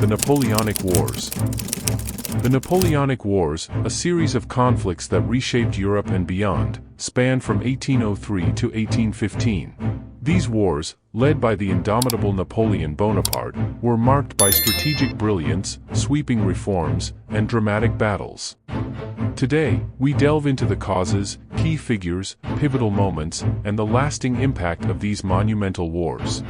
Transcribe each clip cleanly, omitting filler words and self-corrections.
The Napoleonic Wars. The Napoleonic Wars, a series of conflicts that reshaped Europe and beyond, spanned from 1803 to 1815. These wars, led by the indomitable Napoleon Bonaparte, were marked by strategic brilliance, sweeping reforms, and dramatic battles. Today, we delve into the causes, key figures, pivotal moments, and the lasting impact of these monumental wars.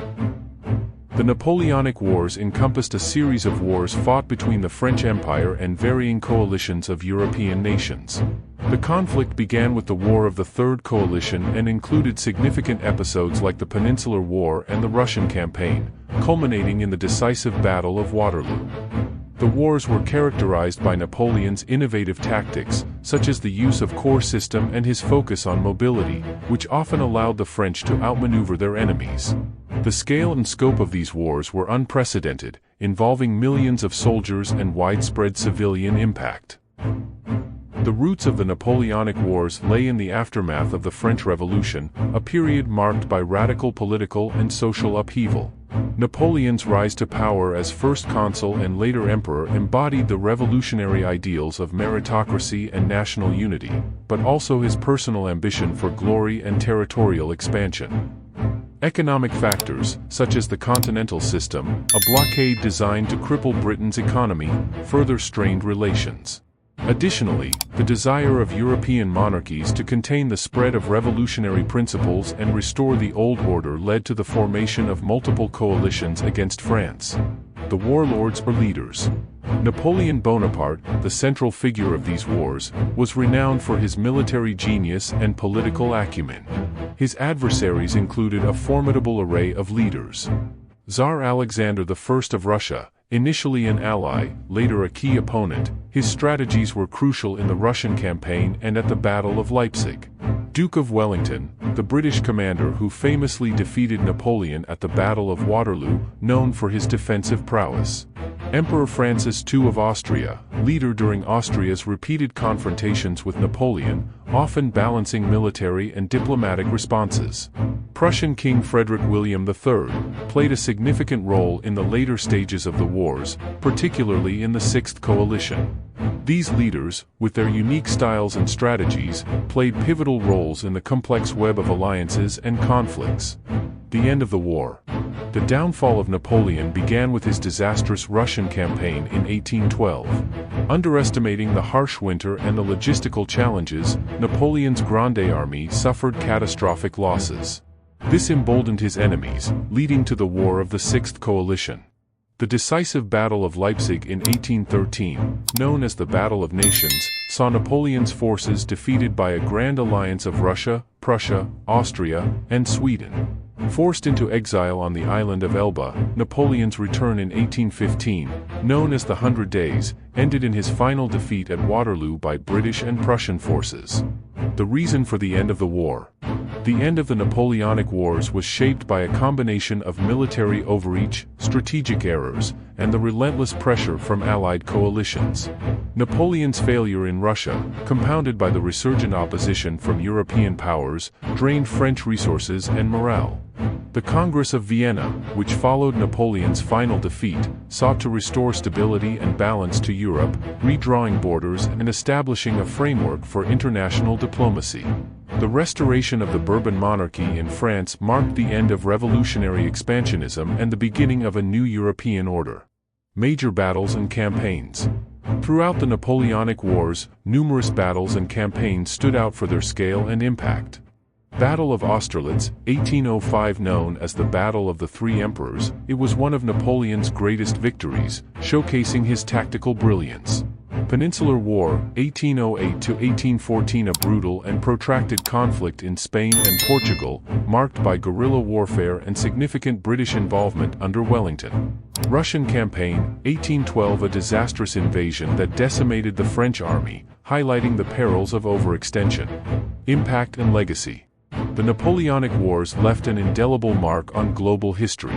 The Napoleonic Wars encompassed a series of wars fought between the French Empire and varying coalitions of European nations. The conflict began with the War of the Third Coalition and included significant episodes like the Peninsular War and the Russian campaign, culminating in the decisive Battle of Waterloo. The wars were characterized by Napoleon's innovative tactics, such as the use of corps system and his focus on mobility, which often allowed the French to outmaneuver their enemies. The scale and scope of these wars were unprecedented, involving millions of soldiers and widespread civilian impact. The roots of the Napoleonic Wars lay in the aftermath of the French Revolution, a period marked by radical political and social upheaval. Napoleon's rise to power as first consul and later emperor embodied the revolutionary ideals of meritocracy and national unity, but also his personal ambition for glory and territorial expansion. Economic factors, such as the continental system, a blockade designed to cripple Britain's economy, further strained relations. Additionally, the desire of European monarchies to contain the spread of revolutionary principles and restore the old order led to the formation of multiple coalitions against France. The warlords or leaders. Napoleon Bonaparte, the central figure of these wars, was renowned for his military genius and political acumen. His adversaries included a formidable array of leaders. Tsar Alexander I of Russia, initially an ally, later a key opponent, his strategies were crucial in the Russian campaign and at the Battle of Leipzig. Duke of Wellington, the British commander who famously defeated Napoleon at the Battle of Waterloo, known for his defensive prowess. Emperor Francis II of Austria, leader during Austria's repeated confrontations with Napoleon, often balancing military and diplomatic responses. Prussian King Frederick William III played a significant role in the later stages of the wars, particularly in the Sixth Coalition. These leaders, with their unique styles and strategies, played pivotal roles in the complex web of alliances and conflicts. The end of the war. The downfall of Napoleon began with his disastrous Russian campaign in 1812. Underestimating the harsh winter and the logistical challenges, Napoleon's Grande Army suffered catastrophic losses. This emboldened his enemies, leading to the War of the Sixth Coalition. The decisive Battle of Leipzig in 1813, known as the Battle of Nations, saw Napoleon's forces defeated by a grand alliance of Russia, Prussia, Austria, and Sweden. Forced into exile on the island of Elba, Napoleon's return in 1815, known as the 100 Days, ended in his final defeat at Waterloo by British and Prussian forces. The reason for the end of the war. The end of the Napoleonic Wars was shaped by a combination of military overreach, strategic errors, and the relentless pressure from Allied coalitions. Napoleon's failure in Russia, compounded by the resurgent opposition from European powers, drained French resources and morale. The Congress of Vienna, which followed Napoleon's final defeat, sought to restore stability and balance to Europe, redrawing borders and establishing a framework for international diplomacy. The restoration of the Bourbon monarchy in France marked the end of revolutionary expansionism and the beginning of a new European order. Major battles and campaigns. Throughout the Napoleonic Wars, numerous battles and campaigns stood out for their scale and impact. Battle of Austerlitz, 1805, known as the Battle of the Three Emperors, it was one of Napoleon's greatest victories, showcasing his tactical brilliance. Peninsular War, 1808 to 1814, a brutal and protracted conflict in Spain and Portugal, marked by guerrilla warfare and significant British involvement under Wellington. Russian campaign, 1812, a disastrous invasion that decimated the French army, highlighting the perils of overextension. Impact and legacy. The Napoleonic Wars left an indelible mark on global history.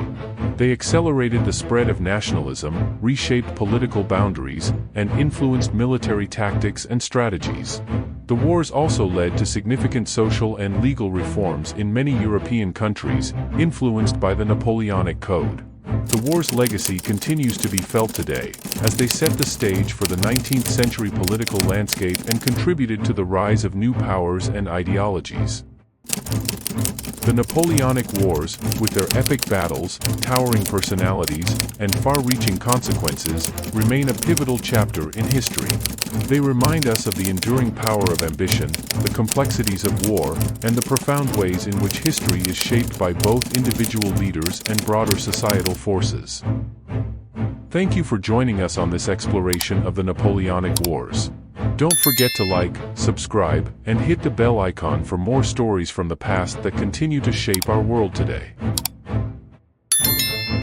They accelerated the spread of nationalism, reshaped political boundaries, and influenced military tactics and strategies. The wars also led to significant social and legal reforms in many European countries, influenced by the Napoleonic Code. The war's legacy continues to be felt today, as they set the stage for the 19th century political landscape and contributed to the rise of new powers and ideologies. The Napoleonic Wars, with their epic battles, towering personalities, and far-reaching consequences, remain a pivotal chapter in history. They remind us of the enduring power of ambition, the complexities of war, and the profound ways in which history is shaped by both individual leaders and broader societal forces. Thank you for joining us on this exploration of the Napoleonic Wars. Don't forget to like, subscribe, and hit the bell icon for more stories from the past that continue to shape our world today.